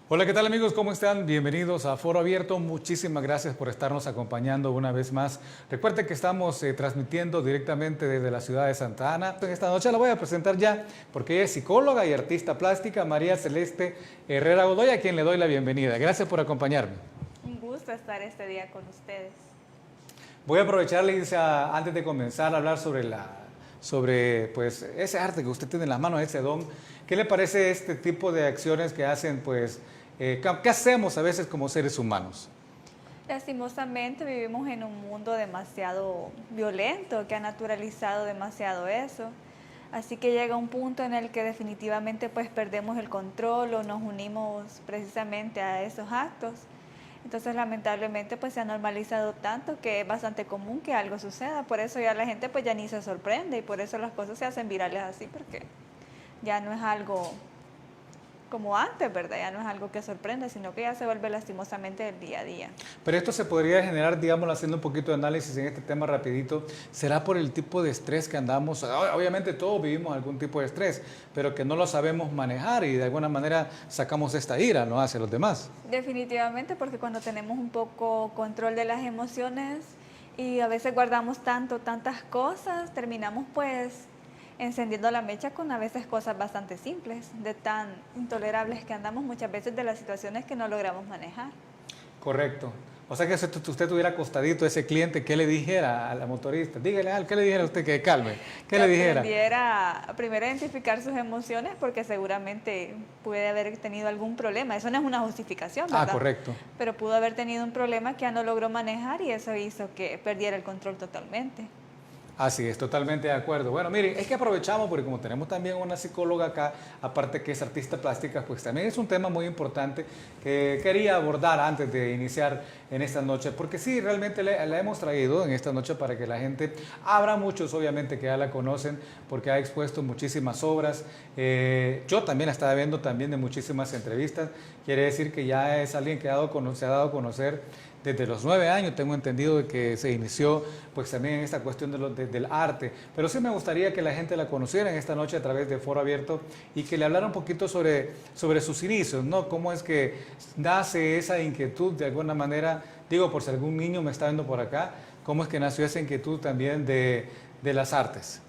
Hola, ¿qué tal amigos? ¿Cómo están? Bienvenidos a Foro Abierto. Muchísimas gracias por estarnos acompañando una vez más. Recuerden que estamos transmitiendo directamente desde la ciudad de Santa Ana. En esta noche la voy a presentar ya porque ella es psicóloga y artista plástica, María Celeste Herrera Godoy, a quien le doy la bienvenida. Gracias por acompañarme. Un gusto estar este día con ustedes. Voy a aprovechar, Lidia, antes de comenzar a hablar sobre pues, ese arte que usted tiene en las manos, ese don. ¿Qué le parece este tipo de acciones que hacen, pues, qué hacemos a veces como seres humanos? Lastimosamente vivimos en un mundo demasiado violento que ha naturalizado demasiado eso. Así que llega un punto en el que definitivamente pues perdemos el control o nos unimos precisamente a esos actos. Entonces lamentablemente pues se ha normalizado tanto que es bastante común que algo suceda. Por eso ya la gente pues ya ni se sorprende y por eso las cosas se hacen virales así, porque ya no es algo como antes, ¿verdad? Ya no es algo que sorprende, sino que ya se vuelve lastimosamente del día a día. Pero esto se podría generar, digamos, haciendo un poquito de análisis en este tema rapidito, ¿será por el tipo de estrés que andamos? Obviamente todos vivimos algún tipo de estrés, pero que no lo sabemos manejar y de alguna manera sacamos esta ira, ¿no?, hacia los demás. Definitivamente, porque cuando tenemos un poco control de las emociones y a veces guardamos tantas cosas, terminamos pues encendiendo la mecha con a veces cosas bastante simples, de tan intolerables que andamos muchas veces de las situaciones que no logramos manejar. Correcto. O sea que si usted tuviera acostadito a ese cliente, ¿qué le dijera a la motorista? Dígale algo, ¿qué le dijera a usted que calme? ¿Qué Que le dijera? aprendiera primero a identificar sus emociones porque seguramente puede haber tenido algún problema. Eso no es una justificación, ¿verdad? Ah, correcto. Pero pudo haber tenido un problema que ya no logró manejar y eso hizo que perdiera el control totalmente. Así es, totalmente de acuerdo. Bueno, miren, es que aprovechamos porque como tenemos también una psicóloga acá, aparte que es artista plástica, pues también es un tema muy importante que quería abordar antes de iniciar en esta noche, porque sí, realmente la hemos traído en esta noche para que la gente, habrá muchos obviamente que ya la conocen porque ha expuesto muchísimas obras. Yo también la estaba viendo también de muchísimas entrevistas, quiere decir que ya es alguien que se ha dado a conocer desde los 9 años, tengo entendido de que se inició pues también en esta cuestión del arte, pero sí me gustaría que la gente la conociera en esta noche a través de Foro Abierto y que le hablara un poquito sobre sus inicios, ¿no? Cómo es que nace esa inquietud de alguna manera, digo por si algún niño me está viendo por acá, cómo es que nació esa inquietud también de las artes.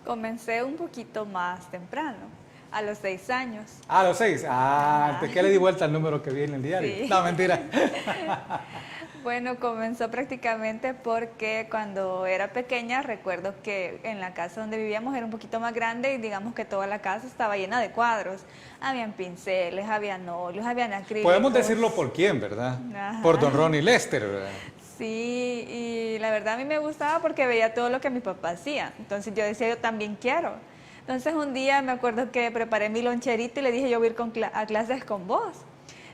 Comencé un poquito más temprano, a los 6 años. A los 6, ¿de qué le di vuelta al número que vi en el diario? Sí. No, mentira. Bueno, comenzó prácticamente porque cuando era pequeña recuerdo que en la casa donde vivíamos era un poquito más grande y digamos que toda la casa estaba llena de cuadros. Habían pinceles, habían óleos, habían acrílicos. Podemos decirlo por quién, ¿verdad? Ajá. Por don Ronnie Lester, ¿verdad? Sí, y la verdad a mí me gustaba porque veía todo lo que mi papá hacía. Entonces yo decía, yo también quiero. Entonces un día me acuerdo que preparé mi loncherita y le dije, yo voy a ir a clases con vos.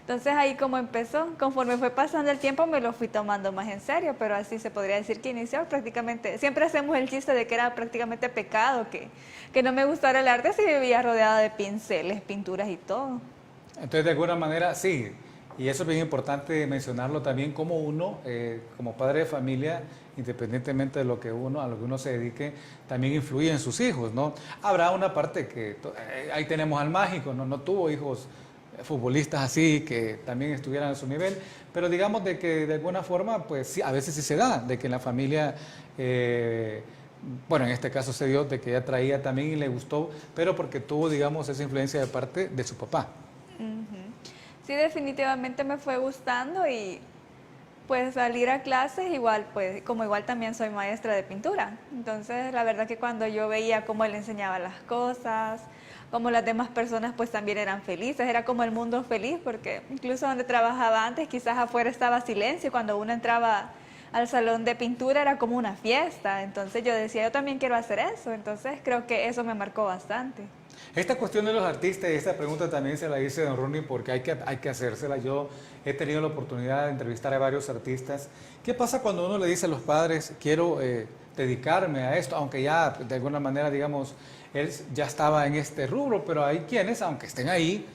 Entonces ahí como empezó, conforme fue pasando el tiempo me lo fui tomando más en serio, pero así se podría decir que inició prácticamente. Siempre hacemos el chiste de que era prácticamente pecado, que no me gustara el arte si vivía rodeada de pinceles, pinturas y todo. Entonces, de alguna manera, sí, y eso es bien importante mencionarlo también, como uno, como padre de familia, independientemente de lo que a lo que uno se dedique, también influye en sus hijos, ¿no? Habrá una parte que, ahí tenemos al mágico, no tuvo hijos futbolistas así, que también estuvieran a su nivel, pero digamos de que de alguna forma, pues sí, a veces sí se da, de que en la familia, bueno, en este caso se dio de que ella traía también y le gustó, pero porque tuvo, digamos, esa influencia de parte de su papá. Sí, definitivamente me fue gustando y pues salir a clases igual, pues como igual también soy maestra de pintura. Entonces la verdad que cuando yo veía cómo él enseñaba las cosas, cómo las demás personas pues también eran felices, era como el mundo feliz, porque incluso donde trabajaba antes quizás afuera estaba silencio, cuando uno entraba al salón de pintura era como una fiesta, entonces yo decía yo también quiero hacer eso, entonces creo que eso me marcó bastante. Esta cuestión de los artistas, y esta pregunta también se la hice a don Ronnie porque hay que hacérsela. Yo he tenido la oportunidad de entrevistar a varios artistas. ¿Qué pasa cuando uno le dice a los padres, quiero dedicarme a esto? Aunque ya de alguna manera, digamos, él ya estaba en este rubro, pero hay quienes, aunque estén ahí,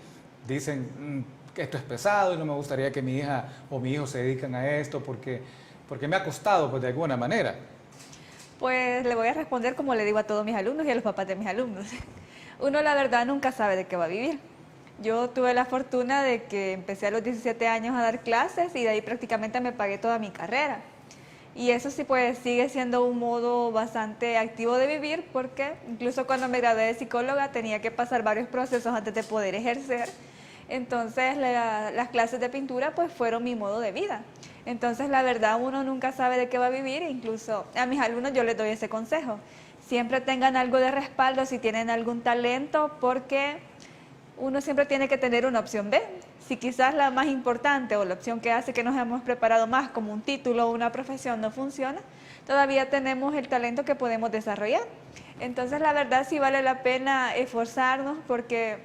dicen que esto es pesado y no me gustaría que mi hija o mi hijo se dediquen a esto porque me ha costado, pues, de alguna manera. Pues le voy a responder como le digo a todos mis alumnos y a los papás de mis alumnos. Uno la verdad nunca sabe de qué va a vivir. Yo tuve la fortuna de que empecé a los 17 años a dar clases y de ahí prácticamente me pagué toda mi carrera. Y eso sí, pues sigue siendo un modo bastante activo de vivir porque incluso cuando me gradué de psicóloga tenía que pasar varios procesos antes de poder ejercer. Entonces las clases de pintura pues fueron mi modo de vida. Entonces la verdad uno nunca sabe de qué va a vivir, incluso a mis alumnos yo les doy ese consejo. Siempre tengan algo de respaldo si tienen algún talento porque uno siempre tiene que tener una opción B. Si quizás la más importante o la opción que hace que nos hemos preparado más como un título o una profesión no funciona, todavía tenemos el talento que podemos desarrollar. Entonces la verdad sí vale la pena esforzarnos porque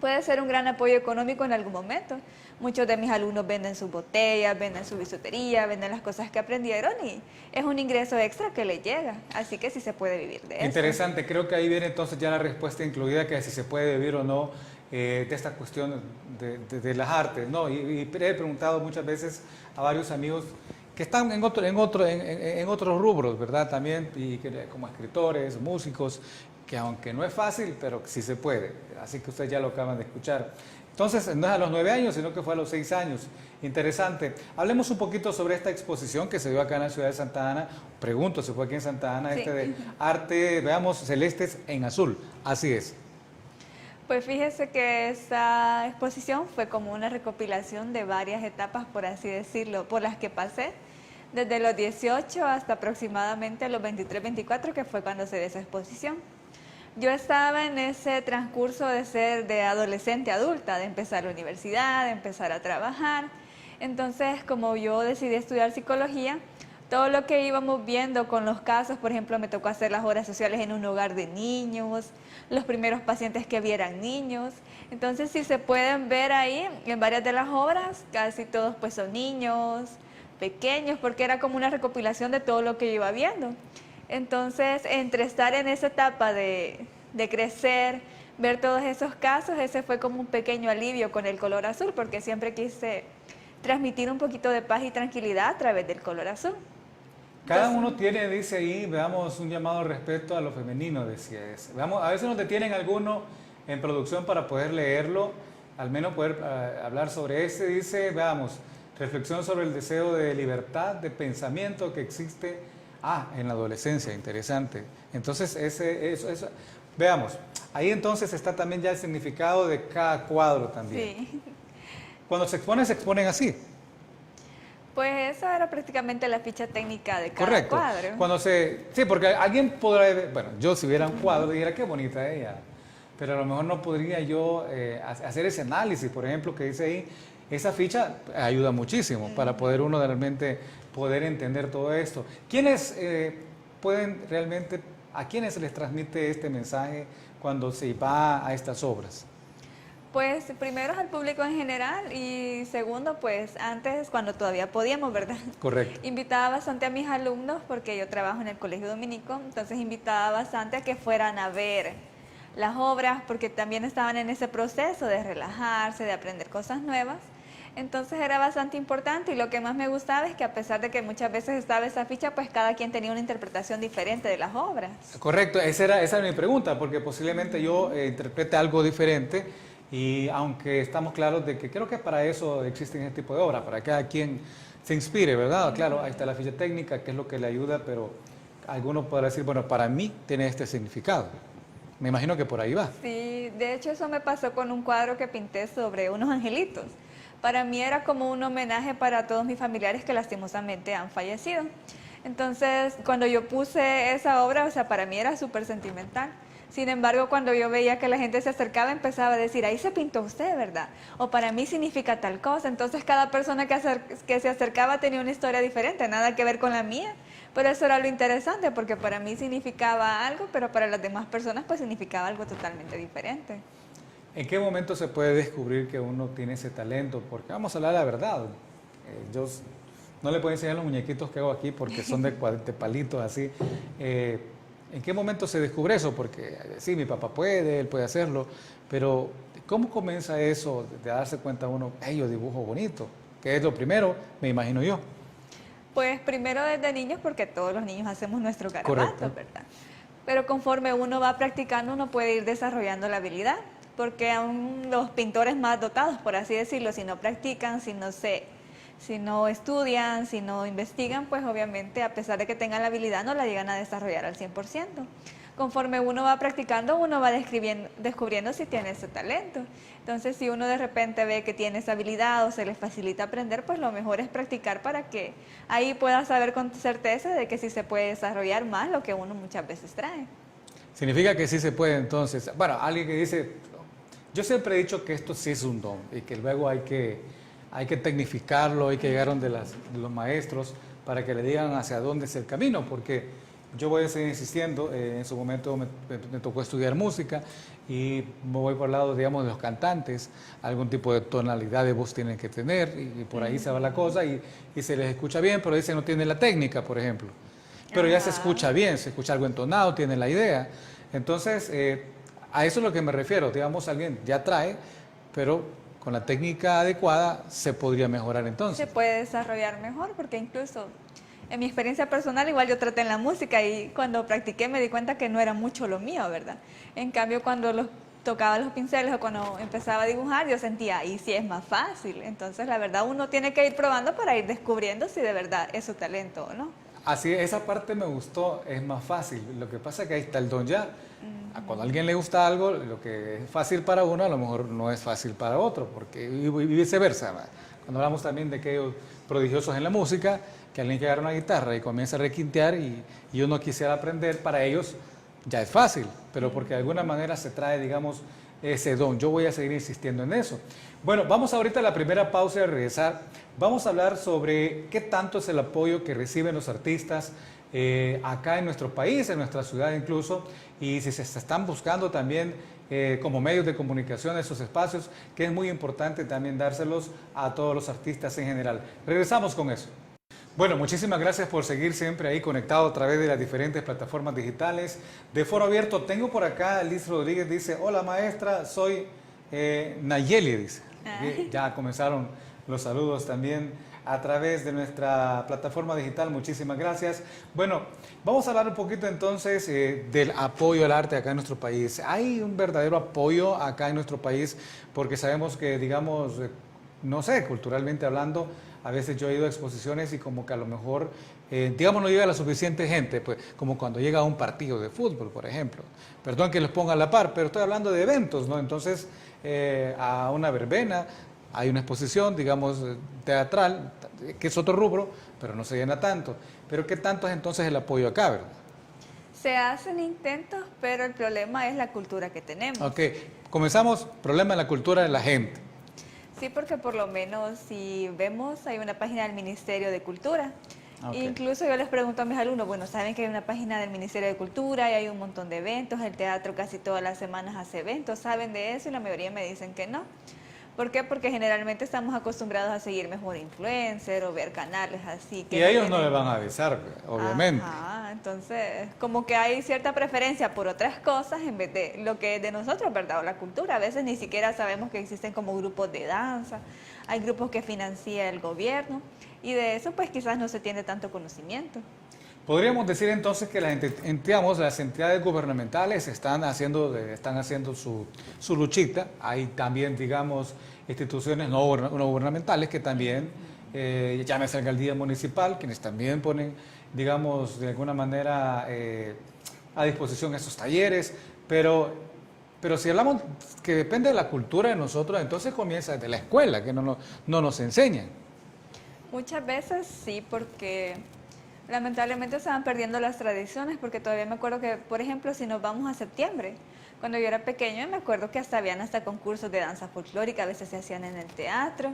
puede ser un gran apoyo económico en algún momento. Muchos de mis alumnos venden sus botellas, venden su bisutería, venden las cosas que aprendieron y es un ingreso extra que les llega. Así que sí se puede vivir de eso. Interesante, creo que ahí viene entonces ya la respuesta incluida que si se puede vivir o no de esta cuestión de las artes, ¿no? Y he preguntado muchas veces a varios amigos que están en otros rubros, ¿verdad? También, y como escritores, músicos, que aunque no es fácil, pero sí se puede. Así que ustedes ya lo acaban de escuchar. Entonces, no es a los 9 años, sino que fue a los 6 años. Interesante. Hablemos un poquito sobre esta exposición que se dio acá en la ciudad de Santa Ana. Pregunto si fue aquí en Santa Ana, Sí. de arte, veamos, celestes en azul. Así es. Pues fíjese que esta exposición fue como una recopilación de varias etapas, por así decirlo, por las que pasé, desde los 18 hasta aproximadamente los 23, 24, que fue cuando se dio esa exposición. Yo estaba en ese transcurso de ser de adolescente a adulta, de empezar la universidad, de empezar a trabajar. Entonces, como yo decidí estudiar psicología, todo lo que íbamos viendo con los casos, por ejemplo, me tocó hacer las horas sociales en un hogar de niños, los primeros pacientes que vieran niños. Entonces, si se pueden ver ahí, en varias de las obras, casi todos pues son niños, pequeños, porque era como una recopilación de todo lo que yo iba viendo. Entonces, entre estar en esa etapa de crecer, ver todos esos casos, ese fue como un pequeño alivio con el color azul, porque siempre quise transmitir un poquito de paz y tranquilidad a través del color azul. Cada Entonces, uno tiene, dice ahí, veamos, un llamado al respeto a lo femenino, decía ese. Veamos, a veces nos detienen alguno en producción para poder leerlo, al menos poder hablar sobre ese. Dice, veamos, reflexión sobre el deseo de libertad, de pensamiento que existe en la adolescencia, interesante. Entonces, eso, veamos, ahí entonces está también ya el significado de cada cuadro también. sí. Cuando se exponen así. Pues eso era prácticamente la ficha técnica de cada Correcto. cuadro. Sí, porque alguien podrá, bueno, yo si viera un cuadro dijera qué bonita ella, pero a lo mejor no podría yo hacer ese análisis, por ejemplo, que dice ahí, esa ficha ayuda muchísimo para poder uno realmente poder entender todo esto. ¿Quiénes pueden realmente, a quiénes se les transmite este mensaje cuando se va a estas obras? Pues primero al público en general y segundo, pues antes cuando todavía podíamos, ¿verdad? Correcto. Invitaba bastante a mis alumnos porque yo trabajo en el colegio dominico, entonces invitaba bastante a que fueran a ver las obras porque también estaban en ese proceso de relajarse, de aprender cosas nuevas. Entonces era bastante importante y lo que más me gustaba es que a pesar de que muchas veces estaba esa ficha, pues cada quien tenía una interpretación diferente de las obras. Correcto, esa era mi pregunta, porque posiblemente yo interprete algo diferente. Y aunque estamos claros de que creo que para eso existen este tipo de obras, para que cada quien se inspire, ¿verdad? Claro, ahí está la ficha técnica, que es lo que le ayuda, pero alguno podrá decir, bueno, para mí tiene este significado. Me imagino que por ahí va. Sí, de hecho eso me pasó con un cuadro que pinté sobre unos angelitos. Para mí era como un homenaje para todos mis familiares que lastimosamente han fallecido. Entonces, cuando yo puse esa obra, o sea, para mí era súper sentimental. Sin embargo, cuando yo veía que la gente se acercaba, empezaba a decir, ahí se pintó usted, ¿verdad? O para mí significa tal cosa. Entonces, cada persona que se acercaba tenía una historia diferente, nada que ver con la mía. Pero eso era lo interesante, porque para mí significaba algo, pero para las demás personas pues significaba algo totalmente diferente. ¿En qué momento se puede descubrir que uno tiene ese talento? Porque vamos a hablar la verdad. Yo no le puedo enseñar los muñequitos que hago aquí porque son de palitos así. ¿En qué momento se descubre eso? Porque sí, mi papá puede, él puede hacerlo, pero ¿cómo comienza eso de darse cuenta uno, hey, yo dibujo bonito? Que es lo primero, me imagino yo. Pues primero desde niños, porque todos los niños hacemos nuestro garabato, ¿verdad? Pero conforme uno va practicando, uno puede ir desarrollando la habilidad. porque aún los pintores más dotados, por así decirlo, si no practican, si no estudian, si no investigan, pues obviamente a pesar de que tengan la habilidad no la llegan a desarrollar al 100%. Conforme uno va practicando, uno va descubriendo si tiene ese talento. Entonces, si uno de repente ve que tiene esa habilidad o se le facilita aprender, pues lo mejor es practicar para que ahí pueda saber con certeza de que sí se puede desarrollar más lo que uno muchas veces trae. Significa que sí se puede entonces. Bueno, alguien que dice, yo siempre he dicho que esto sí es un don y que luego hay que tecnificarlo, hay que llegar donde los maestros para que le digan hacia dónde es el camino, porque yo voy a seguir insistiendo. En su momento me tocó estudiar música y me voy por el lado, digamos, de los cantantes. Algún tipo de tonalidad de voz tienen que tener y por ahí se va la cosa y se les escucha bien, pero dice no tiene la técnica, por ejemplo. Pero ya se escucha bien, se escucha algo entonado, tiene la idea. Entonces, a eso es lo que me refiero. Digamos, alguien ya trae, pero con la técnica adecuada se podría mejorar entonces. Se puede desarrollar mejor porque incluso en mi experiencia personal igual yo traté en la música y cuando practiqué me di cuenta que no era mucho lo mío, ¿verdad? En cambio cuando tocaba los pinceles o cuando empezaba a dibujar yo sentía, y sí es más fácil. Entonces la verdad uno tiene que ir probando para ir descubriendo si de verdad es su talento o no. Así, esa parte me gustó, es más fácil. Lo que pasa es que ahí está el don ya. Cuando a alguien le gusta algo, lo que es fácil para uno, a lo mejor no es fácil para otro, porque y viceversa. Cuando hablamos también de aquellos prodigiosos en la música, que alguien que agarra una guitarra y comienza a requintear y uno quisiera aprender, para ellos ya es fácil, pero porque de alguna manera se trae, digamos, ese don. Yo voy a seguir insistiendo en eso. Bueno, vamos ahorita a la primera pausa y a regresar. Vamos a hablar sobre qué tanto es el apoyo que reciben los artistas acá en nuestro país, en nuestra ciudad incluso, y si se están buscando también como medios de comunicación esos espacios, que es muy importante también dárselos a todos los artistas en general. Regresamos con eso. Bueno, muchísimas gracias por seguir siempre ahí conectado a través de las diferentes plataformas digitales de Foro Abierto. Tengo por acá Liz Rodríguez, dice, hola maestra, soy Nayeli, dice. Ya comenzaron los saludos también a través de nuestra plataforma digital, muchísimas gracias. Bueno, vamos a hablar un poquito entonces del apoyo al arte acá en nuestro país. Hay un verdadero apoyo acá en nuestro país porque sabemos que, digamos, no sé, culturalmente hablando, a veces yo he ido a exposiciones y como que a lo mejor, digamos, no llega la suficiente gente, pues como cuando llega a un partido de fútbol, por ejemplo. Perdón que les ponga a la par, pero estoy hablando de eventos, ¿no? Entonces, a una verbena hay una exposición, digamos, teatral, que es otro rubro, pero no se llena tanto. Pero ¿qué tanto es entonces el apoyo acá, verdad? Se hacen intentos, pero el problema es la cultura que tenemos. Ok, comenzamos, problema de la cultura de la gente. Sí, porque por lo menos si vemos, hay una página del Ministerio de Cultura. Okay. Incluso yo les pregunto a mis alumnos, bueno, saben que hay una página del Ministerio de Cultura y hay un montón de eventos, el teatro casi todas las semanas hace eventos, ¿saben de eso? Y la mayoría me dicen que no. ¿Por qué? Porque generalmente estamos acostumbrados a seguir mejor influencer o ver canales así. Que y ellos no le van a avisar, obviamente. Ajá, entonces como que hay cierta preferencia por otras cosas en vez de lo que es de nosotros, ¿verdad? O la cultura. A veces ni siquiera sabemos que existen como grupos de danza, hay grupos que financia el gobierno y de eso pues quizás no se tiene tanto conocimiento. Podríamos decir entonces que las entidades gubernamentales están haciendo su luchita. Hay también, digamos, instituciones no gubernamentales que también, llámese alcaldía municipal, quienes también ponen, digamos, de alguna manera a disposición esos talleres, pero si hablamos que depende de la cultura de nosotros, entonces comienza desde la escuela, que no nos enseñan. Muchas veces sí, porque lamentablemente se van perdiendo las tradiciones, porque todavía me acuerdo que, por ejemplo, si nos vamos a septiembre, cuando yo era pequeña, me acuerdo que habían hasta concursos de danza folclórica, a veces se hacían en el teatro,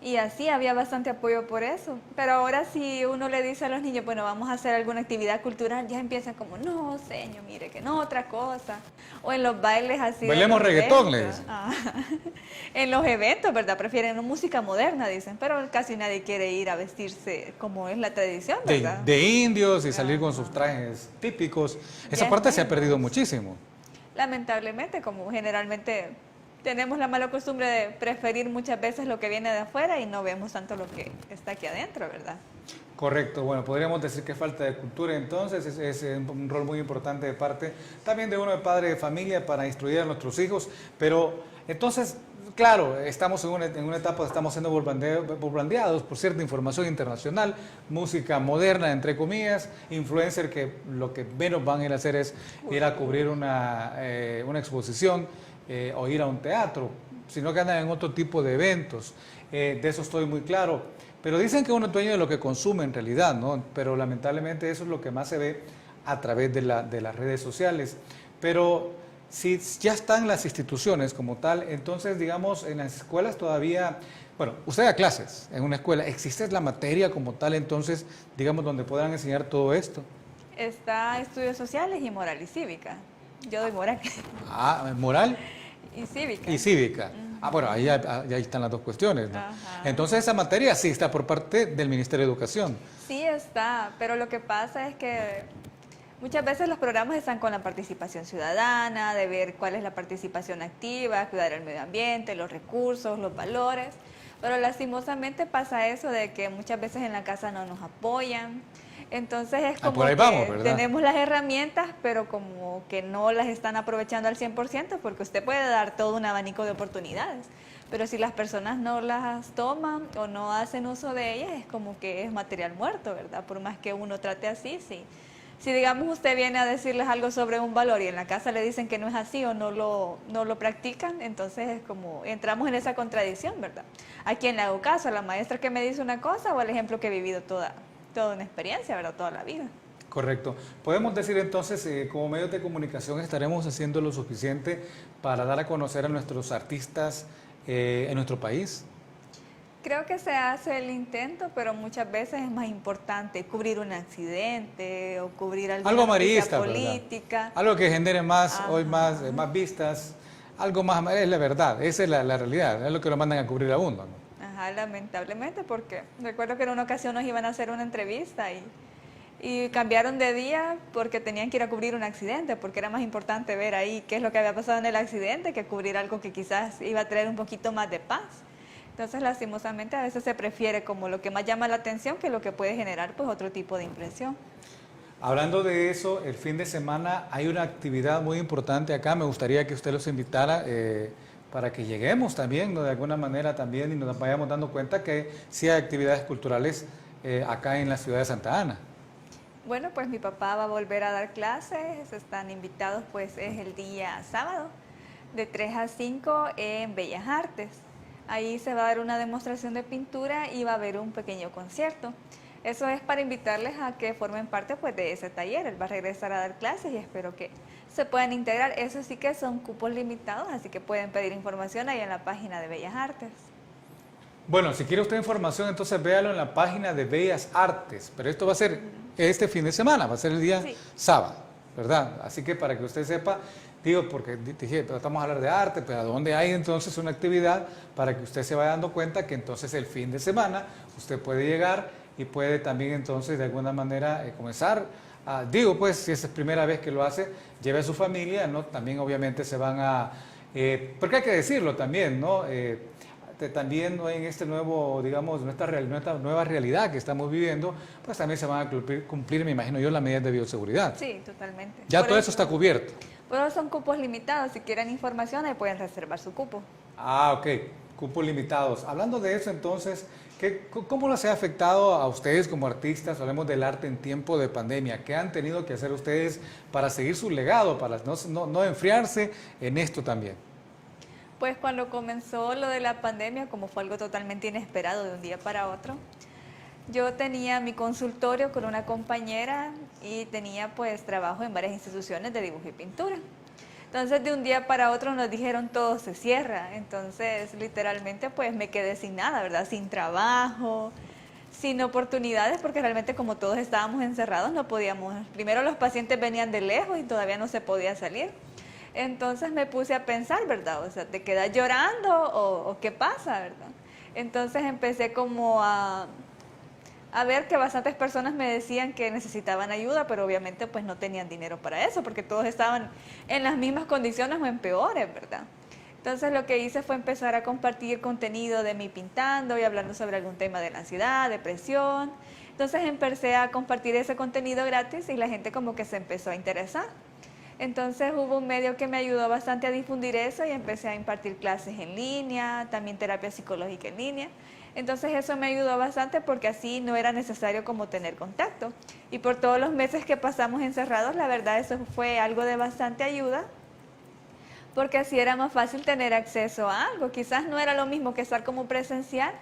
y así había bastante apoyo por eso. Pero ahora si uno le dice a los niños, bueno, vamos a hacer alguna actividad cultural, ya empiezan como, no, señor, mire que no, otra cosa. O en los bailes así. Bailemos reggaetón, les. En los eventos, ¿verdad? Prefieren música moderna, dicen, pero casi nadie quiere ir a vestirse como es la tradición, ¿verdad? De indios y salir con sus trajes típicos. Esa parte se ha perdido muchísimo. Lamentablemente, como generalmente tenemos la mala costumbre de preferir muchas veces lo que viene de afuera y no vemos tanto lo que está aquí adentro, ¿verdad? Correcto, bueno, podríamos decir que falta de cultura, entonces es un rol muy importante de parte también de uno de padre de familia para instruir a nuestros hijos, pero entonces, claro, estamos en una etapa, estamos siendo bombardeados por cierta información internacional, música moderna, entre comillas, influencer que lo que menos van a ir a hacer es ir a cubrir una exposición o ir a un teatro, sino que andan en otro tipo de eventos, de eso estoy muy claro. Pero dicen que uno es dueño de lo que consume en realidad, ¿no? Pero lamentablemente eso es lo que más se ve a través de las redes sociales. Pero si ya están las instituciones como tal, entonces, digamos, en las escuelas todavía, bueno, usted da clases en una escuela, ¿existe la materia como tal, entonces, digamos, donde puedan enseñar todo esto? Está estudios sociales y moral y cívica. Yo doy moral. Ah, moral Y cívica. y cívica. Bueno, ahí están las dos cuestiones, ¿no? Ajá. Entonces esa materia sí está por parte del Ministerio de Educación. Sí está, pero lo que pasa es que muchas veces los programas están con la participación ciudadana, de ver cuál es la participación activa, cuidar el medio ambiente, los recursos, los valores, pero lastimosamente pasa eso de que muchas veces en la casa no nos apoyan. Entonces es como por ahí que vamos, ¿verdad? tenemos las herramientas, pero como que no las están aprovechando al 100%, porque usted puede dar todo un abanico de oportunidades, pero si las personas no las toman o no hacen uso de ellas, es como que es material muerto, ¿verdad? Por más que uno trate así, sí. Si digamos usted viene a decirles algo sobre un valor y en la casa le dicen que no es así o no lo practican, entonces es como entramos en esa contradicción, ¿verdad? ¿A quién le hago caso? ¿A la maestra que me dice una cosa o al ejemplo que he vivido toda una experiencia, ¿verdad? Toda la vida. Correcto. Podemos decir entonces, como medios de comunicación estaremos haciendo lo suficiente para dar a conocer a nuestros artistas en nuestro país. Creo que se hace el intento, pero muchas veces es más importante cubrir un accidente o cubrir alguna Algo noticia amarillista, política. ¿verdad? Algo que genere más, Ajá. hoy más vistas, algo más, es la verdad, esa es la realidad, es lo que lo mandan a cubrir a uno, ¿no? Ajá, lamentablemente, porque recuerdo que en una ocasión nos iban a hacer una entrevista y cambiaron de día porque tenían que ir a cubrir un accidente, porque era más importante ver ahí qué es lo que había pasado en el accidente que cubrir algo que quizás iba a traer un poquito más de paz. Entonces, lastimosamente, a veces se prefiere como lo que más llama la atención que lo que puede generar pues otro tipo de impresión. Hablando de eso, el fin de semana hay una actividad muy importante acá, me gustaría que usted los invitara para que lleguemos también, ¿no? De alguna manera también y nos vayamos dando cuenta que sí hay actividades culturales acá en la ciudad de Santa Ana. Bueno, pues mi papá va a volver a dar clases, están invitados, pues es el día sábado, de 3 a 5 en Bellas Artes. Ahí se va a dar una demostración de pintura y va a haber un pequeño concierto. Eso es para invitarles a que formen parte pues de ese taller. Él va a regresar a dar clases y espero que se puedan integrar. Eso sí que son cupos limitados, así que pueden pedir información ahí en la página de Bellas Artes. Bueno, si quiere usted información, entonces véalo en la página de Bellas Artes, pero esto va a ser este fin de semana, va a ser el día sábado, ¿verdad? Así que para que usted sepa, digo, porque dije, pero estamos a hablar de arte, pero ¿a dónde hay entonces una actividad para que usted se vaya dando cuenta que entonces el fin de semana usted puede llegar y puede también entonces de alguna manera comenzar a, digo pues, si es la primera vez que lo hace, lleve a su familia, ¿no? También obviamente se van a, porque hay que decirlo también, ¿no? También ¿no? en este nuevo, digamos, nuestra nueva realidad que estamos viviendo, pues también se van a cumplir, me imagino yo, las medidas de bioseguridad. Sí, totalmente. Ya todo eso está cubierto. Pero son cupos limitados, si quieren información ahí pueden reservar su cupo. Ah, ok, cupos limitados. Hablando de eso entonces, ¿cómo les ha afectado a ustedes como artistas, hablemos del arte en tiempo de pandemia? ¿Qué han tenido que hacer ustedes para seguir su legado, para no enfriarse en esto también? Pues cuando comenzó lo de la pandemia, como fue algo totalmente inesperado de un día para otro, yo tenía mi consultorio con una compañera y tenía pues trabajo en varias instituciones de dibujo y pintura. Entonces de un día para otro nos dijeron todo se cierra, entonces literalmente pues me quedé sin nada, ¿verdad? Sin trabajo, sin oportunidades, porque realmente como todos estábamos encerrados no podíamos, primero los pacientes venían de lejos y todavía no se podía salir. Entonces me puse a pensar, ¿verdad? O sea, ¿te quedas llorando o qué pasa, verdad? Entonces empecé como a ver que bastantes personas me decían que necesitaban ayuda, pero obviamente pues no tenían dinero para eso, porque todos estaban en las mismas condiciones o en peores, ¿verdad? Entonces lo que hice fue empezar a compartir contenido de mí pintando y hablando sobre algún tema de la ansiedad, depresión. Entonces empecé a compartir ese contenido gratis y la gente como que se empezó a interesar. Entonces hubo un medio que me ayudó bastante a difundir eso y empecé a impartir clases en línea, también terapia psicológica en línea. Entonces eso me ayudó bastante porque así no era necesario como tener contacto. Y por todos los meses que pasamos encerrados, la verdad eso fue algo de bastante ayuda, porque así era más fácil tener acceso a algo. Quizás no era lo mismo que estar como presencial,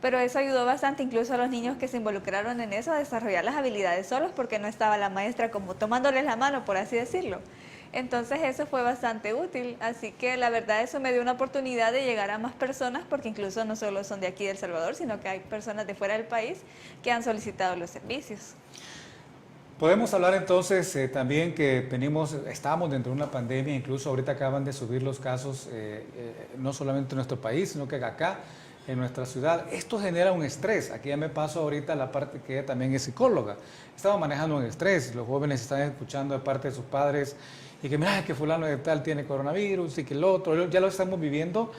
pero eso ayudó bastante incluso a los niños que se involucraron en eso a desarrollar las habilidades solos porque no estaba la maestra como tomándoles la mano, por así decirlo. Entonces eso fue bastante útil, así que la verdad eso me dio una oportunidad de llegar a más personas porque incluso no solo son de aquí de El Salvador, sino que hay personas de fuera del país que han solicitado los servicios. Podemos hablar entonces también que estábamos dentro de una pandemia, incluso ahorita acaban de subir los casos, no solamente en nuestro país, sino que acá en nuestra ciudad. Esto genera un estrés. Aquí ya me paso ahorita la parte que ella también es psicóloga. Estaba manejando un estrés, los jóvenes están escuchando de parte de sus padres y que mira que fulano de tal tiene coronavirus y que el otro, ya lo estamos viviendo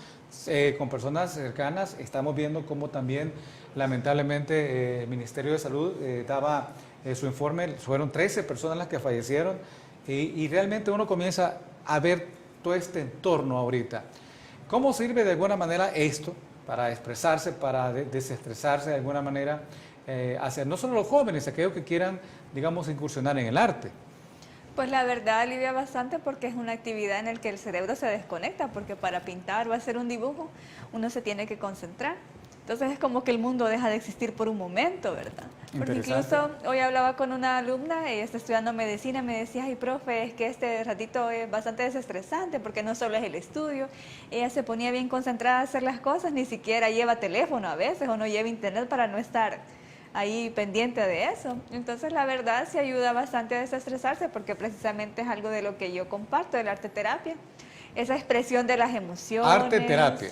con personas cercanas, estamos viendo cómo también lamentablemente el Ministerio de Salud daba su informe, fueron 13 personas las que fallecieron y realmente uno comienza a ver todo este entorno ahorita. ¿Cómo sirve de alguna manera esto para expresarse, para desestresarse de alguna manera hacia no solo los jóvenes, aquellos que quieran, digamos, incursionar en el arte? Pues la verdad alivia bastante porque es una actividad en la que el cerebro se desconecta, porque para pintar o hacer un dibujo uno se tiene que concentrar. Entonces es como que el mundo deja de existir por un momento, ¿verdad? Porque incluso hoy hablaba con una alumna, ella está estudiando medicina, me decía, ay profe, es que este ratito es bastante desestresante porque no solo es el estudio, ella se ponía bien concentrada a hacer las cosas, ni siquiera lleva teléfono a veces o no lleva internet para no estar ahí pendiente de eso. Entonces la verdad sí ayuda bastante a desestresarse porque precisamente es algo de lo que yo comparto, el arte terapia, esa expresión de las emociones. Arte terapia.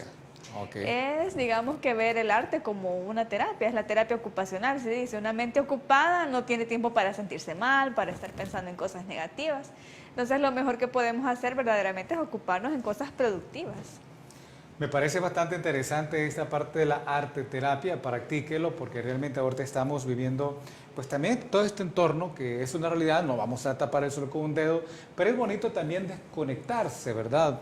Okay. Es, digamos, que ver el arte como una terapia, es la terapia ocupacional, se dice. Una mente ocupada no tiene tiempo para sentirse mal, para estar pensando en cosas negativas. Entonces lo mejor que podemos hacer verdaderamente es ocuparnos en cosas productivas. Me parece bastante interesante esta parte de la arte terapia, practíquelo porque realmente ahorita estamos viviendo pues también todo este entorno que es una realidad, no vamos a tapar el sol con un dedo, pero es bonito también desconectarse, ¿verdad?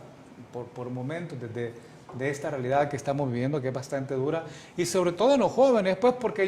Por momentos de esta realidad que estamos viviendo que es bastante dura y sobre todo en los jóvenes, pues porque